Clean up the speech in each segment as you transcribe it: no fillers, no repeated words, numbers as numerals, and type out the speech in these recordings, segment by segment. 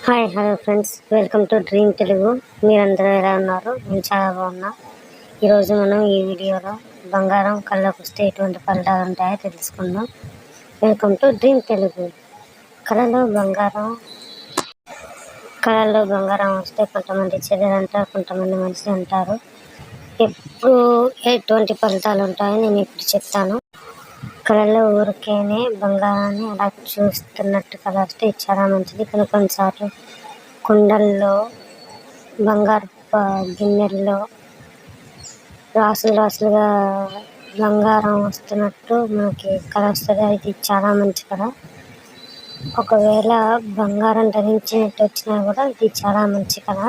Hello friends, welcome to dream Telugu. మీరందరూ ఎలా ఉన్నారు? నేను చాలా బాగున్నా. ఈరోజు మనం ఈ వీడియోలో బంగారం కళ్ళకు వస్తే ఎటువంటి ఫలితాలు ఉంటాయో తెలుసుకుందాం. Welcome to dream Telugu. కళలో బంగారం వస్తే కొంతమంది చెల్లెలు అంటారు, కొంతమంది మనుషులు అంటారు. ఎప్పుడు ఎటువంటి ఫలితాలు ఉంటాయో నేను ఇప్పుడు చెప్తాను. కళలో ఊరికేనే బంగారాన్ని అలా చూస్తున్నట్టు కళ వస్తే చాలా మంచిది. కానీ కొన్నిసార్లు కుండల్లో బంగారు గిన్నెల్లో రాసులుగా బంగారం వస్తున్నట్టు మనకి కళ వస్తుంది. అది చాలా మంచి కళ. ఒకవేళ బంగారం ధరించినట్టు వచ్చినా కూడా ఇది చాలా మంచి కళ.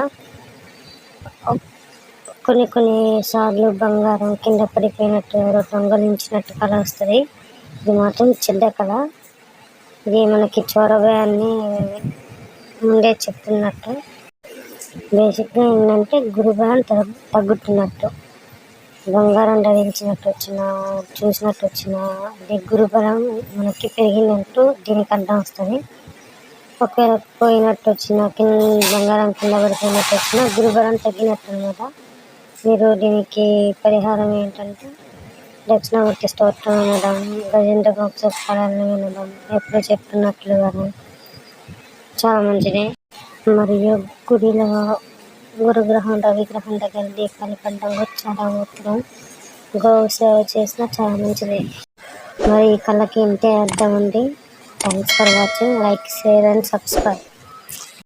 కొన్ని సార్లు బంగారం కింద పడిపోయినట్టు, ఎవరో దొంగలించినట్టు కళ వస్తుంది. ఇది మాత్రం చెడ్డ కళ. ఇది మనకి చోరభయాన్ని ముందే చెప్తున్నట్టు. బేసిక్గా ఏంటంటే గురుబలం తగ్గుతున్నట్టు. బంగారం ధరించినట్టు చూసినట్టు వచ్చిన అది గురుబలం మనకి పెరిగినట్టు దీనికి అర్థం వస్తుంది. ఒకవేళ పోయినట్టు వచ్చిన బంగారం కింద పడిపోయినట్టు వచ్చిన గురుబలం తగ్గినట్టు అనమాట. మీరు దీనికి పరిహారం ఏంటంటే దక్షిణామూర్తి స్తోత్రం వినడం, గజేంద్ర మోక్ష ఫలాలను వినడం, ఎప్పుడు చెప్తున్నట్లుగాను చాలా మంచిది. మరియు గుడిలో గురుగ్రహం రవిగ్రహం దగ్గర దీపాలు పడ్డం చాలా ఉత్తమం. గోవు సేవ చేసినా చాలా మంచిది. మరి ఈ కళకి ఇంతే అర్థం ఉంది. Thanks for watching. Like, share and subscribe.